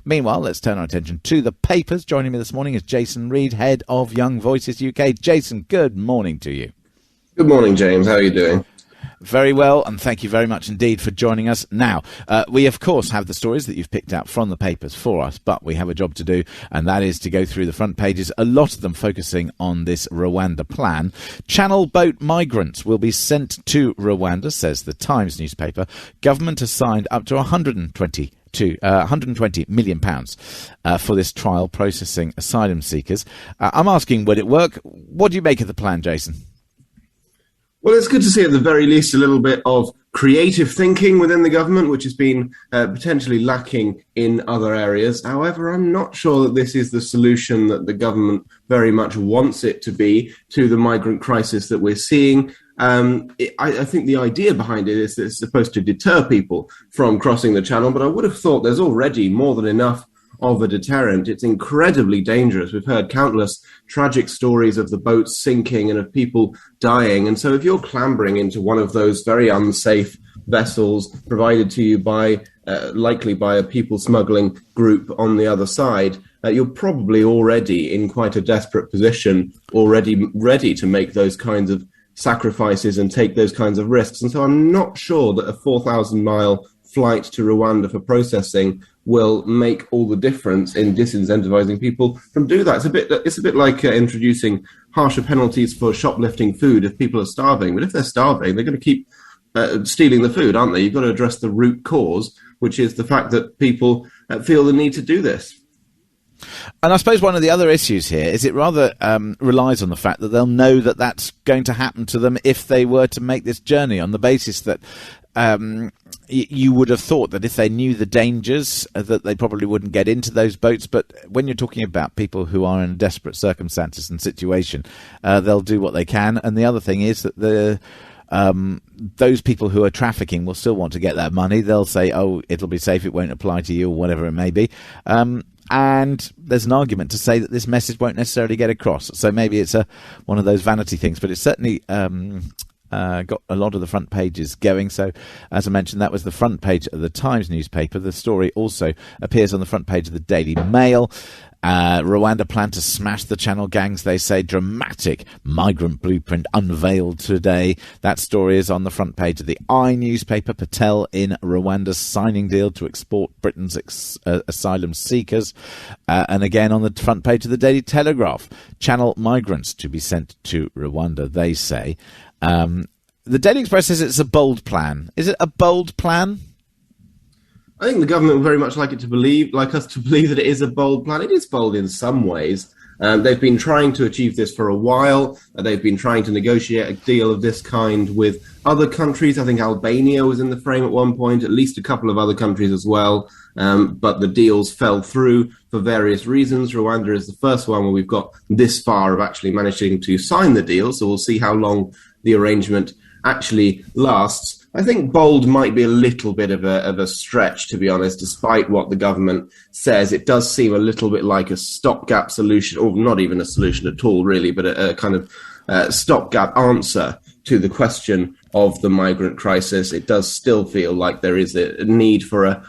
Meanwhile, let's turn our attention to the papers. Joining me this morning is Jason Reed, head of Young Voices UK. Jason, good morning to you. Good morning, James. How are you doing? Very well, and thank you very much indeed for joining us. Now, we of course have the stories that you've picked out from the papers for us, but we have a job to do, and that is to go through the front pages, a lot of them focusing on this Rwanda plan. Channel boat migrants will be sent to Rwanda, says the Times newspaper. Government has signed up to 120 million pounds for this trial processing asylum seekers. I'm asking, would it work? What do you make of the plan, Jason? Well, it's good to see at the very least a little bit of creative thinking within the government, which has been potentially lacking in other areas. However, I'm not sure that this is the solution that the government very much wants it to be to the migrant crisis that we're seeing. I think the idea behind it is that it's supposed to deter people from crossing the channel, but I would have thought there's already more than enough of a deterrent. It's incredibly dangerous. We've heard countless tragic stories of the boats sinking and of people dying. And so if you're clambering into one of those very unsafe vessels provided to you by likely by a people smuggling group on the other side, you're probably already in quite a desperate position, already ready to make those kinds of sacrifices and take those kinds of risks. And so I'm not sure that a 4,000-mile flight to Rwanda for processing will make all the difference in disincentivizing people from do that. It's a bit like introducing harsher penalties for shoplifting food if people are starving. But if they're starving, they're going to keep stealing the food, aren't they? You've got to address the root cause, which is the fact that people feel the need to do this. And I suppose one of the other issues here is it rather relies on the fact that they'll know that that's going to happen to them if they were to make this journey, on the basis that you would have thought that if they knew the dangers that they probably wouldn't get into those boats. But when you're talking about people who are in desperate circumstances and situation, they'll do what they can. And the other thing is that those people who are trafficking will still want to get that money. They'll say, oh, it'll be safe, it won't apply to you, or whatever it may be. And there's an argument to say that this message won't necessarily get across. So maybe it's one of those vanity things, but it's certainly got a lot of the front pages going. So, as I mentioned, that was the front page of the Times newspaper. The story also appears on the front page of the Daily Mail. Rwanda plan to smash the Channel gangs, they say. Dramatic migrant blueprint unveiled today. That story is on the front page of the I newspaper. Patel in Rwanda's signing deal to export Britain's asylum seekers. And again on the front page of the Daily Telegraph. Channel migrants to be sent to Rwanda, they say. The Daily Express says it's a bold plan. Is it a bold plan? I think the government would very much like us to believe that it is a bold plan. It is bold in some ways. They've been trying to achieve this for a while. They've been trying to negotiate a deal of this kind with other countries. I think Albania was in the frame at one point, at least a couple of other countries as well. But the deals fell through for various reasons. Rwanda is the first one where we've got this far of actually managing to sign the deal. So we'll see how long the arrangement actually lasts. I think bold might be a little bit of a stretch, to be honest, despite what the government says. It does seem a little bit like a stopgap solution, or not even a solution at all, really, but a kind of stopgap answer to the question of the migrant crisis. It does still feel like there is a need for a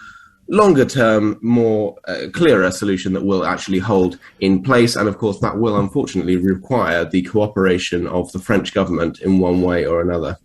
longer-term, more clearer solution that will actually hold in place. And, of course, that will unfortunately require the cooperation of the French government in one way or another.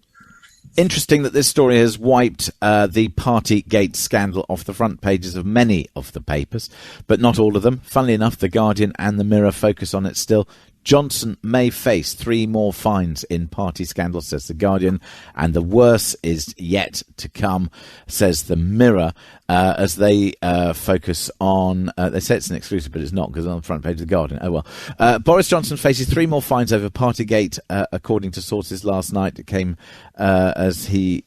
Interesting that this story has wiped the Partygate scandal off the front pages of many of the papers, but not all of them. Funnily enough, The Guardian and The Mirror focus on it still. Johnson may face 3 more fines in party scandal, says The Guardian, and the worst is yet to come, says The Mirror, as they focus on... they say it's an exclusive, but it's not, because it's on the front page of The Guardian. Oh, well. Boris Johnson faces 3 more fines over Partygate, according to sources last night. It came as he...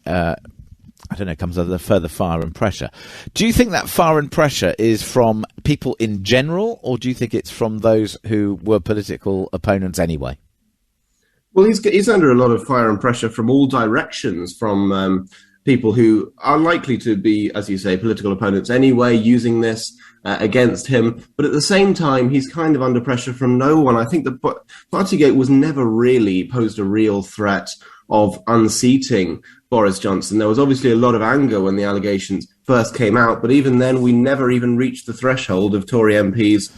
I don't know, comes under further fire and pressure. Do you think that fire and pressure is from people in general, or do you think it's from those who were political opponents anyway? Well, he's under a lot of fire and pressure from all directions, from people who are likely to be, as you say, political opponents anyway, using this against him. But at the same time, he's kind of under pressure from no one. I think that Partygate was never really posed a real threat of unseating Boris Johnson. There was obviously a lot of anger when the allegations first came out, but even then we never even reached the threshold of Tory MPs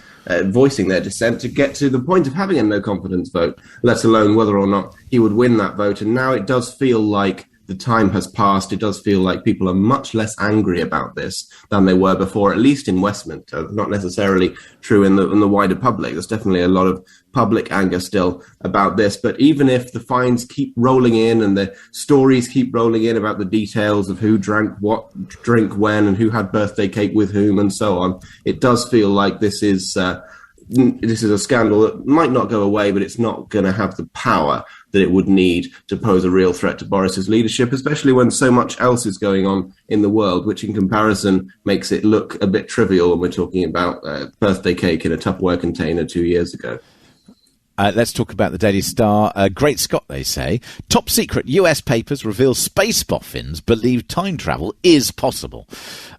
voicing their dissent to get to the point of having a no confidence vote, let alone whether or not he would win that vote. And now it does feel like the time has passed. It does feel like people are much less angry about this than they were before, at least in Westminster. Not necessarily true in the wider public. There's definitely a lot of public anger still about this. But even if the fines keep rolling in and the stories keep rolling in about the details of who drank what drink when and who had birthday cake with whom and so on, it does feel like this is a scandal that might not go away, but it's not going to have the power that it would need to pose a real threat to Boris's leadership, especially when so much else is going on in the world, which in comparison makes it look a bit trivial when we're talking about birthday cake in a Tupperware container 2 years ago. Let's talk about the Daily Star. Great Scott, they say. Top secret US papers reveal space boffins believe time travel is possible.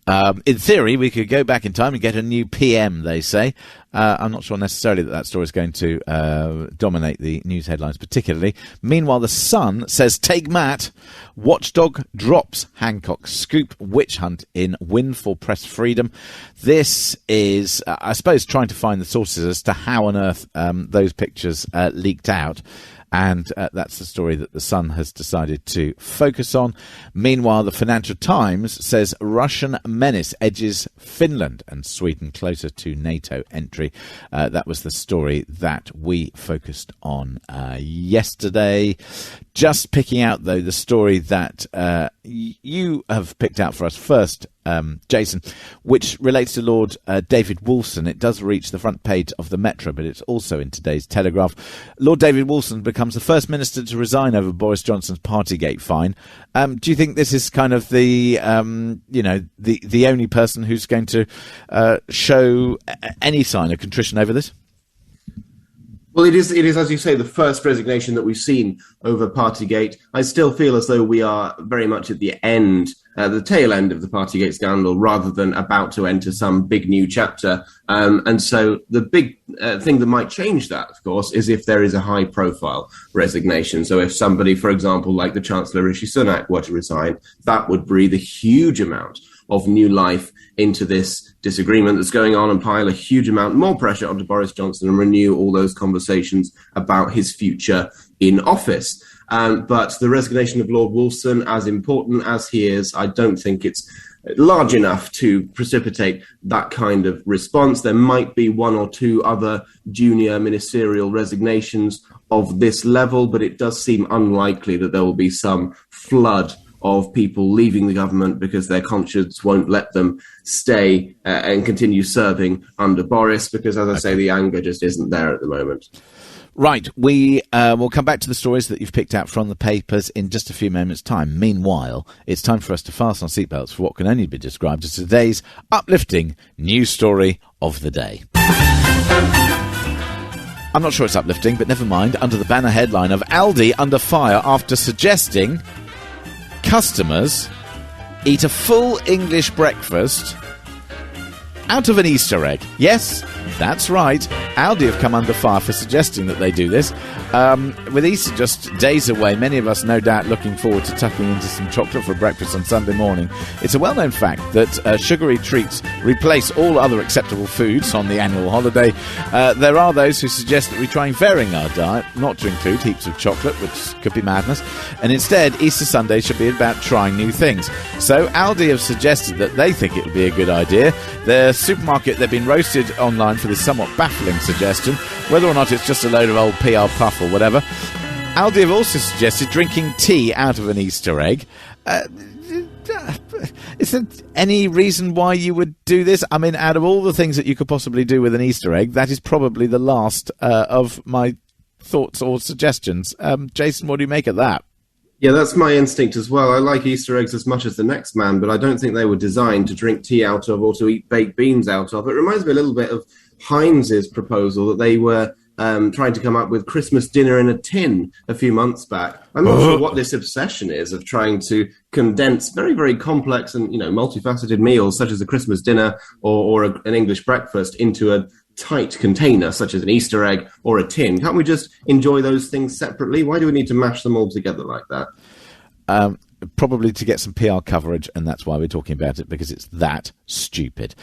In theory, we could go back in time and get a new PM, they say. I'm not sure necessarily that story is going to dominate the news headlines particularly. Meanwhile, The Sun says, take Matt. Watchdog drops Hancock's scoop witch hunt in win for press freedom. This is, I suppose, trying to find the sources as to how on earth those pictures leaked out. And that's the story that The Sun has decided to focus on. Meanwhile, the Financial Times says Russian menace edges Finland and Sweden closer to NATO entry. That was the story that we focused on yesterday. Just picking out, though, the story that you have picked out for us first, Jason, which relates to Lord David Wolfson. It does reach the front page of the Metro, but it's also in today's Telegraph. Lord David Wolfson becomes the first minister to resign over Boris Johnson's Partygate fine. Do you think this is kind of the only person who's going to show any sign of contrition over this? Well, it is, as you say, the first resignation that we've seen over Partygate. I still feel as though we are very much at the end, the tail end of the Partygate scandal, rather than about to enter some big new chapter. And so the big thing that might change that, of course, is if there is a high-profile resignation. So if somebody, for example, like the Chancellor Rishi Sunak were to resign, that would breathe a huge amount of new life into this disagreement that's going on and pile a huge amount more pressure onto Boris Johnson and renew all those conversations about his future in office. But the resignation of Lord Wolfson, as important as he is, I don't think it's large enough to precipitate that kind of response. There might be one or two other junior ministerial resignations of this level, but it does seem unlikely that there will be some flood of people leaving the government because their conscience won't let them stay and continue serving under Boris, because, as I say, the anger just isn't there at the moment. Right, we will come back to the stories that you've picked out from the papers in just a few moments' time. Meanwhile, it's time for us to fasten our seatbelts for what can only be described as today's uplifting news story of the day. I'm not sure it's uplifting, but never mind. Under the banner headline of Aldi under fire after suggesting customers eat a full English breakfast out of an Easter egg. Yes, that's right. Aldi have come under fire for suggesting that they do this. With Easter just days away, many of us no doubt looking forward to tucking into some chocolate for breakfast on Sunday morning. It's a well-known fact that sugary treats replace all other acceptable foods on the annual holiday. There are those who suggest that we try varying our diet, not to include heaps of chocolate, which could be madness, and instead Easter Sunday should be about trying new things. So Aldi have suggested that they think it would be a good idea. Their supermarket, they've been roasted online for this somewhat baffling suggestion, whether or not it's just a load of old PR puff or whatever. Aldi have also suggested drinking tea out of an Easter egg. Is there any reason why you would do this? I mean, out of all the things that you could possibly do with an Easter egg, that is probably the last of my thoughts or suggestions. Jason, what do you make of that? Yeah, that's my instinct as well. I like Easter eggs as much as the next man, but I don't think they were designed to drink tea out of or to eat baked beans out of. It reminds me a little bit of Heinz's proposal that they were trying to come up with Christmas dinner in a tin a few months back. I'm not sure what this obsession is of trying to condense very, very complex and, multifaceted meals such as a Christmas dinner or an English breakfast into a tight container such as an Easter egg or a tin. Can't we just enjoy those things separately? Why do we need to mash them all together like that? probably to get some PR coverage, and that's why we're talking about it, because it's that stupid.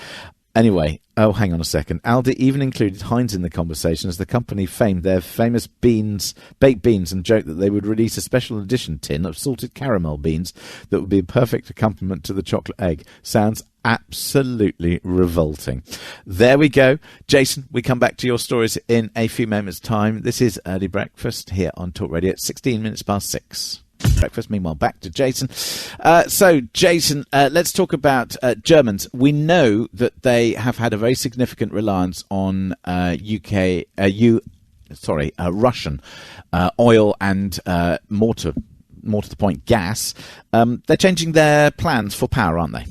Anyway, hang on a second. Aldi even included Heinz in the conversation as the company famed their famous baked beans, and joked that they would release a special edition tin of salted caramel beans that would be a perfect accompaniment to the chocolate egg. Sounds absolutely revolting. There we go. Jason, we come back to your stories in a few moments' time. This is Early Breakfast here on Talk Radio at 16 minutes past 6. Breakfast. Meanwhile, back to Jason. So, Jason, let's talk about Germans. We know that they have had a very significant reliance on Russian oil and more to the point, gas. They're changing their plans for power, aren't they?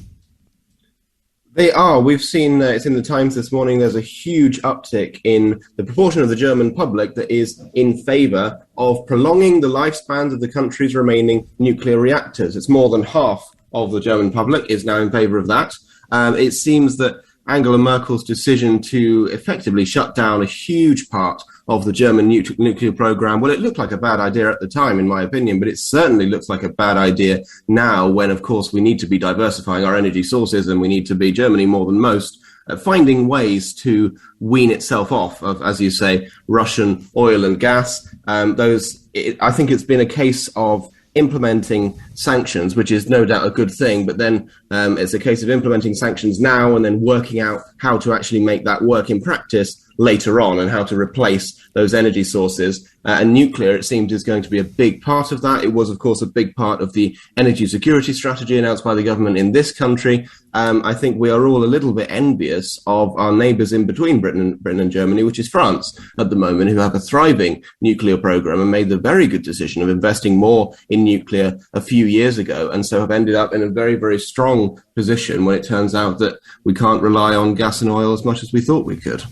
They are. We've seen, it's in the Times this morning, there's a huge uptick in the proportion of the German public that is in favour of prolonging the lifespans of the country's remaining nuclear reactors. It's more than half of the German public is now in favour of that. It seems that Angela Merkel's decision to effectively shut down a huge part of the German nuclear program, well, it looked like a bad idea at the time, in my opinion, but it certainly looks like a bad idea now when, of course, we need to be diversifying our energy sources, and we need to be, Germany more than most, finding ways to wean itself off of, as you say, Russian oil and gas. I think it's been a case of implementing sanctions, which is no doubt a good thing, but then it's a case of implementing sanctions now and then working out how to actually make that work in practice later on, and how to replace those energy sources. And nuclear, it seems, is going to be a big part of that. It was, of course, a big part of the energy security strategy announced by the government in this country. I think we are all a little bit envious of our neighbours in between Britain and Germany, which is France at the moment, who have a thriving nuclear program and made the very good decision of investing more in nuclear a few years ago, and so have ended up in a very, very strong position when it turns out that we can't rely on gas and oil as much as we thought we could.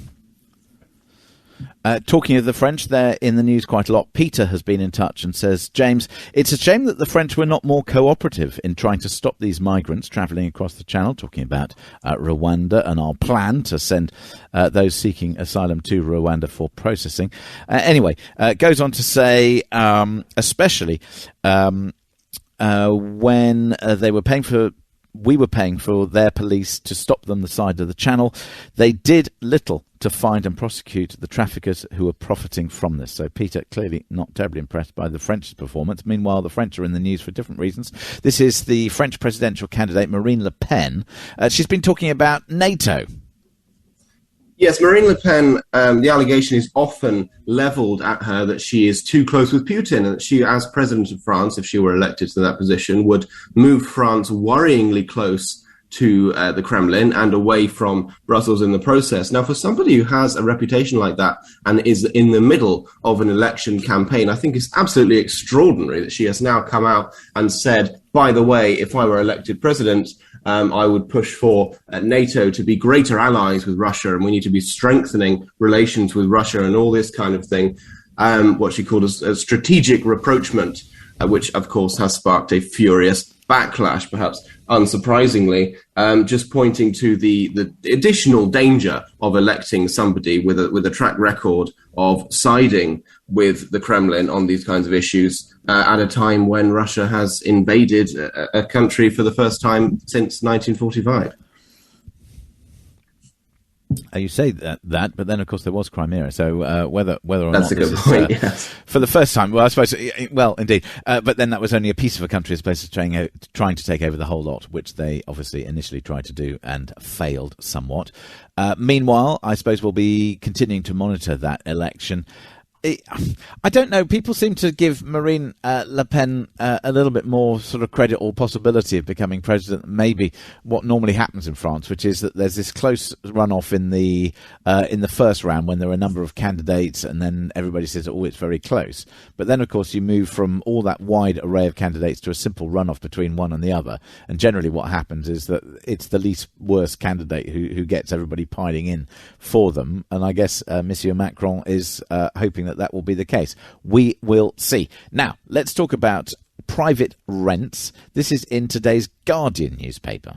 Talking of the French, they're in the news quite a lot. Peter has been in touch and says, James, it's a shame that the French were not more cooperative in trying to stop these migrants travelling across the Channel, talking about Rwanda and our plan to send those seeking asylum to Rwanda for processing. Anyway, goes on to say, especially when we were paying for their police to stop them the side of the Channel, they did little to find and prosecute the traffickers who are profiting from this. So Peter clearly not terribly impressed by the French performance. Meanwhile, the French are in the news for different reasons. This is the French presidential candidate Marine Le Pen. She's been talking about NATO. Yes, Marine Le Pen, the allegation is often levelled at her that she is too close with Putin, and that she, as president of France, if she were elected to that position, would move France worryingly close to the Kremlin and away from Brussels in the process. Now, for somebody who has a reputation like that and is in the middle of an election campaign, I think it's absolutely extraordinary that she has now come out and said, by the way, if I were elected president, I would push for NATO to be greater allies with Russia, and we need to be strengthening relations with Russia and all this kind of thing, what she called a strategic rapprochement, which, of course, has sparked a furious backlash, perhaps unsurprisingly, just pointing to the additional danger of electing somebody with a track record of siding with the Kremlin on these kinds of issues at a time when Russia has invaded a country for the first time since 1945. You say that, but then of course there was Crimea. So whether or that's not a good point. Yes. For the first time, well, I suppose, well, indeed, but then that was only a piece of a country as opposed to trying to take over the whole lot, which they obviously initially tried to do and failed somewhat. Meanwhile, I suppose we'll be continuing to monitor that election. I don't know. People seem to give Marine Le Pen a little bit more sort of credit or possibility of becoming president than maybe what normally happens in France, which is that there's this close runoff in the first round when there are a number of candidates, and then everybody says, "Oh, it's very close." But then, of course, you move from all that wide array of candidates to a simple runoff between one and the other, and generally what happens is that it's the least worst candidate who gets everybody piling in for them. And I guess Monsieur Macron is hoping that will be the case. We will see. Now, let's talk about private rents. This is in today's Guardian newspaper.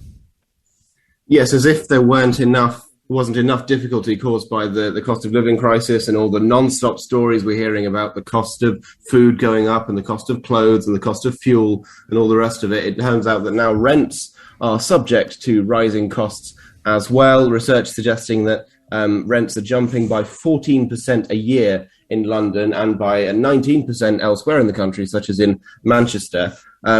Yes, as if there weren't enough wasn't enough difficulty caused by the cost of living crisis and all the non-stop stories we're hearing about the cost of food going up and the cost of clothes and the cost of fuel and all the rest of it, it turns out that now rents are subject to rising costs as well. Research suggesting that rents are jumping by 14% a year in London and by 19% elsewhere in the country, such as in Manchester,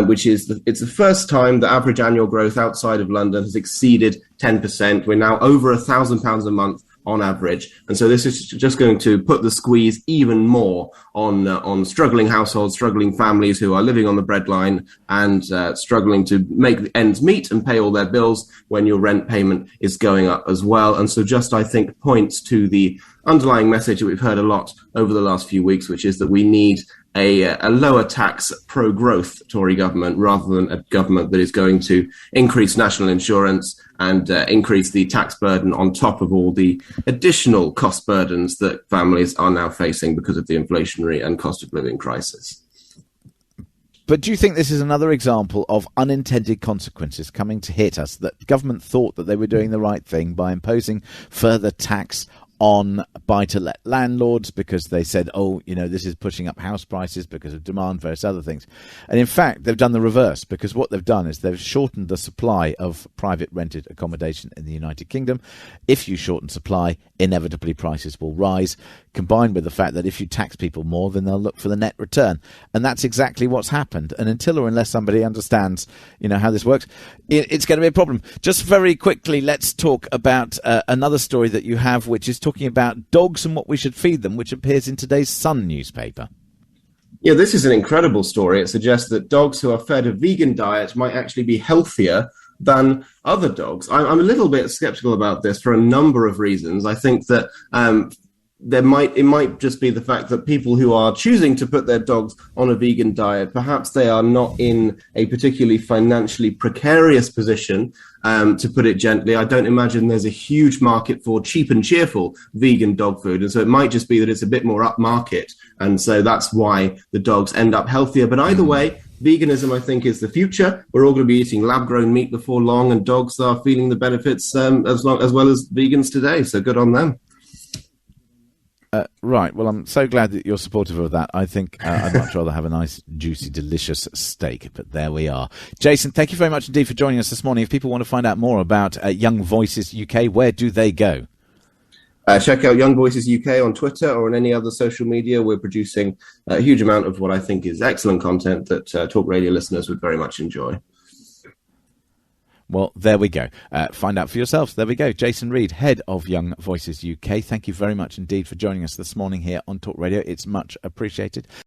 which is it's the first time the average annual growth outside of London has exceeded 10%. We're now over £1,000 a month on average. And so this is just going to put the squeeze even more on struggling households, struggling families who are living on the breadline and struggling to make the ends meet and pay all their bills when your rent payment is going up as well. And so just, I think, points to the underlying message that we've heard a lot over the last few weeks, which is that we need a lower tax pro-growth Tory government rather than a government that is going to increase national insurance and increase the tax burden on top of all the additional cost burdens that families are now facing because of the inflationary and cost of living crisis. But do you think this is another example of unintended consequences coming to hit us, that government thought that they were doing the right thing by imposing further tax on buy-to-let landlords because they said, oh, you know, this is pushing up house prices because of demand, various other things. And in fact, they've done the reverse, because what they've done is they've shortened the supply of private rented accommodation in the United Kingdom. If you shorten supply, inevitably prices will rise, combined with the fact that if you tax people more, then they'll look for the net return. And that's exactly what's happened. And until or unless somebody understands, you know, how this works, it's going to be a problem. Just very quickly, let's talk about another story that you have, which is talking about dogs and what we should feed them, which appears in today's Sun newspaper. Yeah, this is an incredible story. It suggests that dogs who are fed a vegan diet might actually be healthier than other dogs. I'm a little bit skeptical about this for a number of reasons. I think that it might just be the fact that people who are choosing to put their dogs on a vegan diet, perhaps they are not in a particularly financially precarious position, to put it gently. I don't imagine there's a huge market for cheap and cheerful vegan dog food. And so it might just be that it's a bit more upmarket. And so that's why the dogs end up healthier. But either way, veganism, I think, is the future. We're all going to be eating lab-grown meat before long, and dogs are feeling the benefits as well as vegans today. So good on them. Right. Well, I'm so glad that you're supportive of that. I think I'd much rather have a nice, juicy, delicious steak. But there we are. Jason, thank you very much indeed for joining us this morning. If people want to find out more about Young Voices UK, where do they go? Check out Young Voices UK on Twitter or on any other social media. We're producing a huge amount of what I think is excellent content that Talk Radio listeners would very much enjoy. Well, there we go. Find out for yourselves. There we go. Jason Reed, head of Young Voices UK. Thank you very much indeed for joining us this morning here on Talk Radio. It's much appreciated.